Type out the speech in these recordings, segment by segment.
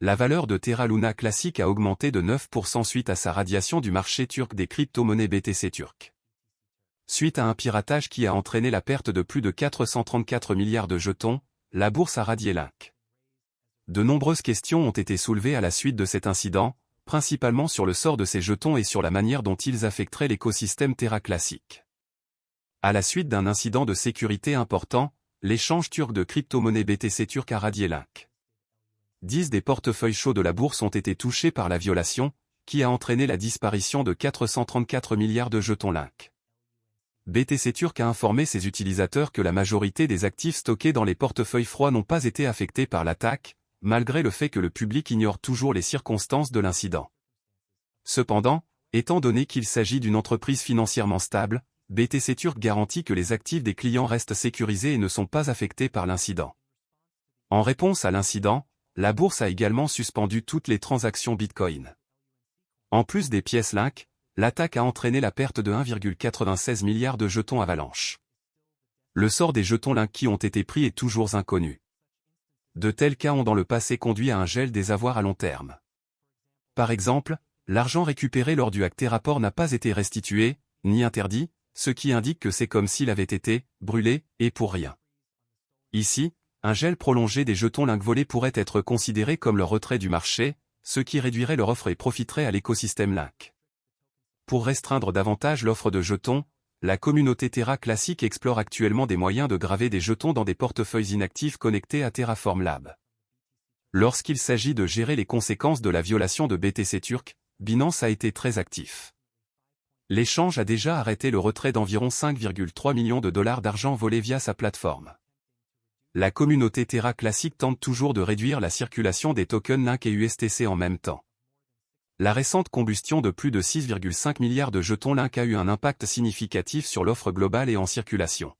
la valeur de Terra Luna classique a augmenté de 9% suite à sa radiation du marché turc des crypto-monnaies BTC turques. Suite à un piratage qui a entraîné la perte de plus de 434 milliards de jetons, la bourse a radié Link. De nombreuses questions ont été soulevées à la suite de cet incident, principalement sur le sort de ces jetons et sur la manière dont ils affecteraient l'écosystème Terra classique. À la suite d'un incident de sécurité important, l'échange turc de crypto-monnaies BTC turc a radié Link. 10 des portefeuilles chauds de la bourse ont été touchés par la violation, qui a entraîné la disparition de 434 milliards de jetons Link. BTC Turc a informé ses utilisateurs que la majorité des actifs stockés dans les portefeuilles froids n'ont pas été affectés par l'attaque, malgré le fait que le public ignore toujours les circonstances de l'incident. Cependant, étant donné qu'il s'agit d'une entreprise financièrement stable, BTC Turc garantit que les actifs des clients restent sécurisés et ne sont pas affectés par l'incident. En réponse à l'incident, la bourse a également suspendu toutes les transactions Bitcoin. En plus des pièces Link, l'attaque a entraîné la perte de 1,96 milliard de jetons Avalanche. Le sort des jetons Link qui ont été pris est toujours inconnu. De tels cas ont dans le passé conduit à un gel des avoirs à long terme. Par exemple, l'argent récupéré lors du hack Terraport n'a pas été restitué, ni interdit, ce qui indique que c'est comme s'il avait été brûlé, et pour rien. Ici, un gel prolongé des jetons Link volés pourrait être considéré comme leur retrait du marché, ce qui réduirait leur offre et profiterait à l'écosystème Link. Pour restreindre davantage l'offre de jetons, la communauté Terra classique explore actuellement des moyens de graver des jetons dans des portefeuilles inactifs connectés à Terraform Lab. Lorsqu'il s'agit de gérer les conséquences de la violation de BTC Turc, Binance a été très actif. L'échange a déjà arrêté le retrait d'environ 5,3 millions de dollars d'argent volé via sa plateforme. La communauté Terra classique tente toujours de réduire la circulation des tokens Link et USTC en même temps. La récente combustion de plus de 6,5 milliards de jetons Link a eu un impact significatif sur l'offre globale et en circulation.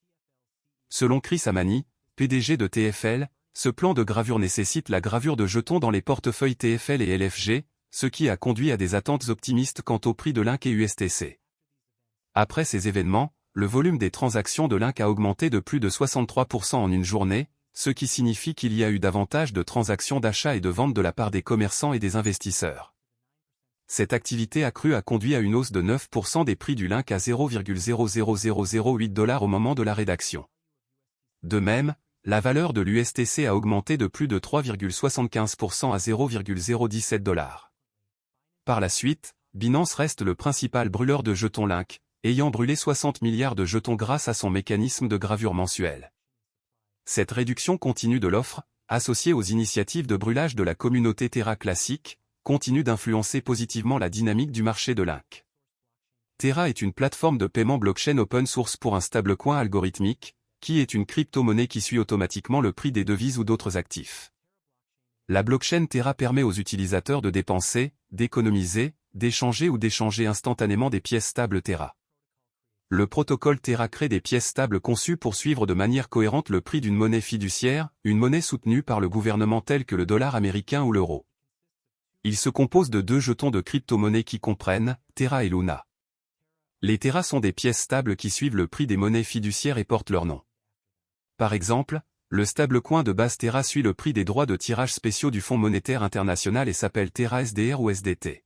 Selon Chris Amani, PDG de TFL, ce plan de gravure nécessite la gravure de jetons dans les portefeuilles TFL et LFG, ce qui a conduit à des attentes optimistes quant au prix de Link et USTC. Après ces événements, le volume des transactions de Link a augmenté de plus de 63% en une journée, ce qui signifie qu'il y a eu davantage de transactions d'achat et de vente de la part des commerçants et des investisseurs. Cette activité accrue a conduit à une hausse de 9% des prix du Link à 0,00008 $, au moment de la rédaction. De même, la valeur de l'USTC a augmenté de plus de 3,75% à 0,017 $. Par la suite, Binance reste le principal brûleur de jetons Link, ayant brûlé 60 milliards de jetons grâce à son mécanisme de gravure mensuel. Cette réduction continue de l'offre, associée aux initiatives de brûlage de la communauté Terra classique, continue d'influencer positivement la dynamique du marché de Link. Terra est une plateforme de paiement blockchain open source pour un stablecoin algorithmique, qui est une crypto-monnaie qui suit automatiquement le prix des devises ou d'autres actifs. La blockchain Terra permet aux utilisateurs de dépenser, d'économiser, d'échanger ou d'échanger instantanément des pièces stables Terra. Le protocole Terra crée des pièces stables conçues pour suivre de manière cohérente le prix d'une monnaie fiduciaire, une monnaie soutenue par le gouvernement telle que le dollar américain ou l'euro. Il se compose de 2 jetons de crypto-monnaies qui comprennent Terra et Luna. Les Terra sont des pièces stables qui suivent le prix des monnaies fiduciaires et portent leur nom. Par exemple, le stablecoin de base Terra suit le prix des droits de tirage spéciaux du Fonds monétaire international et s'appelle Terra SDR ou SDT.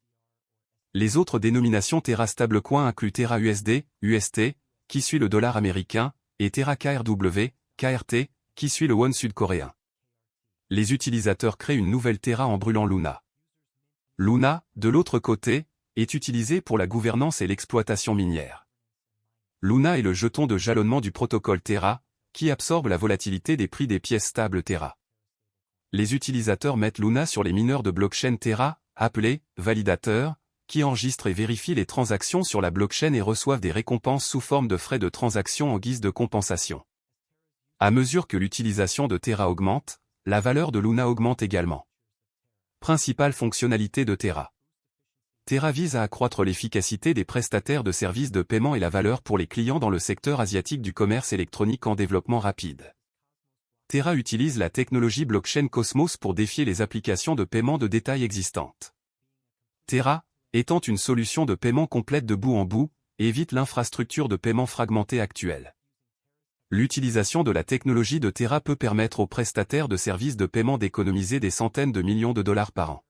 Les autres dénominations Terra stablecoin incluent Terra USD, UST, qui suit le dollar américain, et Terra KRW, KRT, qui suit le won sud-coréen. Les utilisateurs créent une nouvelle Terra en brûlant Luna. Luna, de l'autre côté, est utilisée pour la gouvernance et l'exploitation minière. Luna est le jeton de jalonnement du protocole Terra, qui absorbe la volatilité des prix des pièces stables Terra. Les utilisateurs mettent Luna sur les mineurs de blockchain Terra, appelés validateurs, qui enregistrent et vérifient les transactions sur la blockchain et reçoivent des récompenses sous forme de frais de transaction en guise de compensation. À mesure que l'utilisation de Terra augmente, la valeur de Luna augmente également. Principale fonctionnalité de Terra. Terra vise à accroître l'efficacité des prestataires de services de paiement et la valeur pour les clients dans le secteur asiatique du commerce électronique en développement rapide. Terra utilise la technologie blockchain Cosmos pour défier les applications de paiement de détail existantes. Terra, étant une solution de paiement complète de bout en bout, évite l'infrastructure de paiement fragmentée actuelle. L'utilisation de la technologie de Terra peut permettre aux prestataires de services de paiement d'économiser des centaines de millions de dollars par an.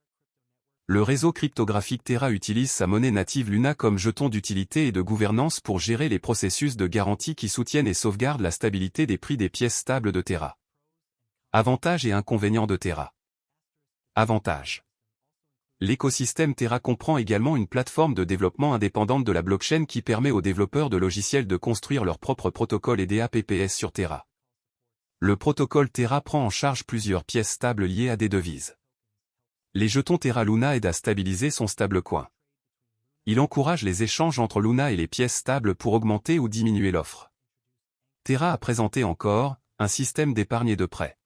Le réseau cryptographique Terra utilise sa monnaie native Luna comme jeton d'utilité et de gouvernance pour gérer les processus de garantie qui soutiennent et sauvegardent la stabilité des prix des pièces stables de Terra. Avantages et inconvénients de Terra. Avantages. L'écosystème Terra comprend également une plateforme de développement indépendante de la blockchain qui permet aux développeurs de logiciels de construire leur propre protocole et DApps sur Terra. Le protocole Terra prend en charge plusieurs pièces stables liées à des devises. Les jetons Terra Luna aident à stabiliser son stablecoin. Il encourage les échanges entre Luna et les pièces stables pour augmenter ou diminuer l'offre. Terra a présenté encore un système d'épargne et de prêt.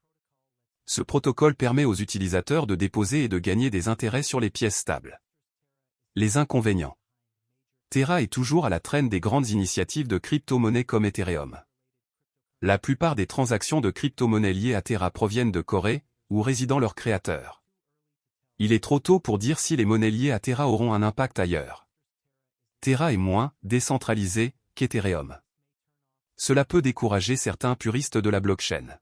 Ce protocole permet aux utilisateurs de déposer et de gagner des intérêts sur les pièces stables. Les inconvénients. Terra est toujours à la traîne des grandes initiatives de crypto-monnaies comme Ethereum. La plupart des transactions de crypto-monnaies liées à Terra proviennent de Corée, où résident leurs créateurs. Il est trop tôt pour dire si les monnaies liées à Terra auront un impact ailleurs. Terra est moins décentralisé qu'Ethereum. Cela peut décourager certains puristes de la blockchain.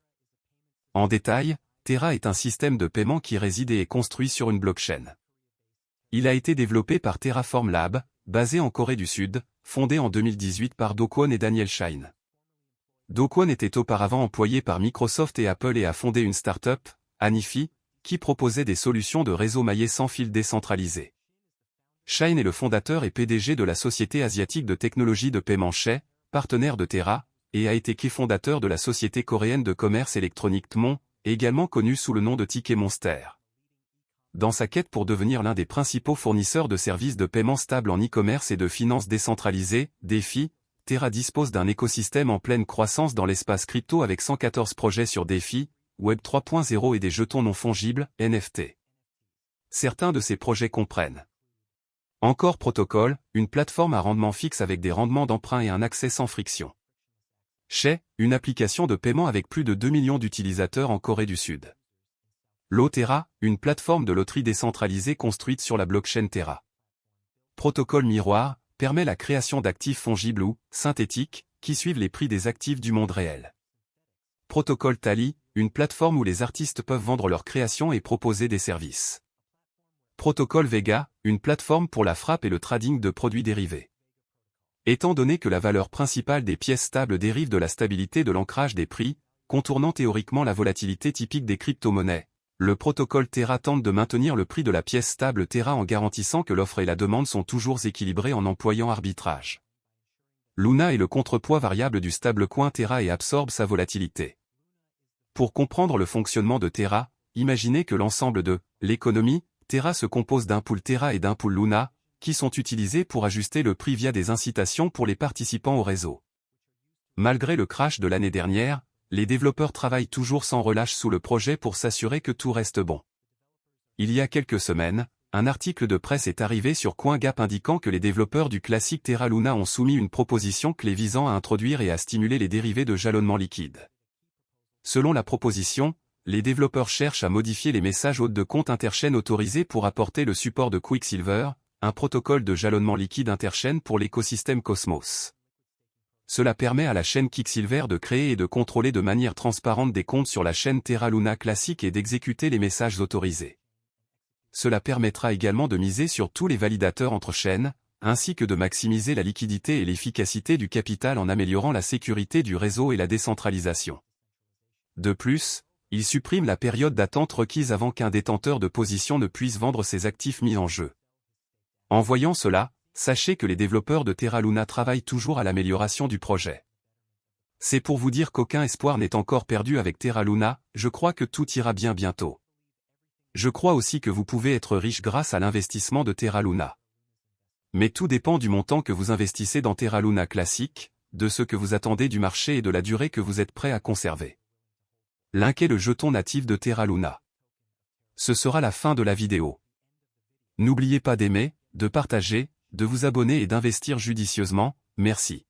En détail, Terra est un système de paiement qui réside et est construit sur une blockchain. Il a été développé par Terraform Lab, basé en Corée du Sud, fondé en 2018 par Do Kwon et Daniel Shine. Do Kwon était auparavant employé par Microsoft et Apple et a fondé une start-up, Anifi, qui proposait des solutions de réseau maillé sans fil décentralisé. Shine est le fondateur et PDG de la société asiatique de technologie de paiement Shay, partenaire de Terra, et a été cofondateur de la société coréenne de commerce électronique Tmon, également connue sous le nom de Ticket Monster. Dans sa quête pour devenir l'un des principaux fournisseurs de services de paiement stable en e-commerce et de finances décentralisées, DeFi, Terra dispose d'un écosystème en pleine croissance dans l'espace crypto avec 114 projets sur DeFi, Web 3.0 et des jetons non fongibles, NFT. Certains de ces projets comprennent Encore Protocol, une plateforme à rendement fixe avec des rendements d'emprunt et un accès sans friction. Shay, une application de paiement avec plus de 2 millions d'utilisateurs en Corée du Sud. Terra, une plateforme de loterie décentralisée construite sur la blockchain Terra. Protocole Miroir, permet la création d'actifs fongibles ou synthétiques, qui suivent les prix des actifs du monde réel. Protocole Tally, une plateforme où les artistes peuvent vendre leurs créations et proposer des services. Protocole Vega, une plateforme pour la frappe et le trading de produits dérivés. Étant donné que la valeur principale des pièces stables dérive de la stabilité de l'ancrage des prix, contournant théoriquement la volatilité typique des crypto-monnaies, le protocole Terra tente de maintenir le prix de la pièce stable Terra en garantissant que l'offre et la demande sont toujours équilibrées en employant arbitrage. Luna est le contrepoids variable du stablecoin Terra et absorbe sa volatilité. Pour comprendre le fonctionnement de Terra, imaginez que l'ensemble de l'économie Terra se compose d'un pool Terra et d'un pool Luna, qui sont utilisés pour ajuster le prix via des incitations pour les participants au réseau. Malgré le crash de l'année dernière, les développeurs travaillent toujours sans relâche sous le projet pour s'assurer que tout reste bon. Il y a quelques semaines, un article de presse est arrivé sur CoinGap indiquant que les développeurs du classique Terra Luna ont soumis une proposition clé visant à introduire et à stimuler les dérivés de jalonnement liquide. Selon la proposition, les développeurs cherchent à modifier les messages hôtes de compte interchaîne autorisés pour apporter le support de Quicksilver, un protocole de jalonnement liquide interchaîne pour l'écosystème Cosmos. Cela permet à la chaîne Quicksilver de créer et de contrôler de manière transparente des comptes sur la chaîne Terra Luna classique et d'exécuter les messages autorisés. Cela permettra également de miser sur tous les validateurs entre chaînes, ainsi que de maximiser la liquidité et l'efficacité du capital en améliorant la sécurité du réseau et la décentralisation. De plus, il supprime la période d'attente requise avant qu'un détenteur de position ne puisse vendre ses actifs mis en jeu. En voyant cela, sachez que les développeurs de Terra Luna travaillent toujours à l'amélioration du projet. C'est pour vous dire qu'aucun espoir n'est encore perdu avec Terra Luna, je crois que tout ira bien bientôt. Je crois aussi que vous pouvez être riche grâce à l'investissement de Terra Luna. Mais tout dépend du montant que vous investissez dans Terra Luna classique, de ce que vous attendez du marché et de la durée que vous êtes prêt à conserver. Linkez le jeton natif de Terra Luna. Ce sera la fin de la vidéo. N'oubliez pas d'aimer, de partager, de vous abonner et d'investir judicieusement, merci.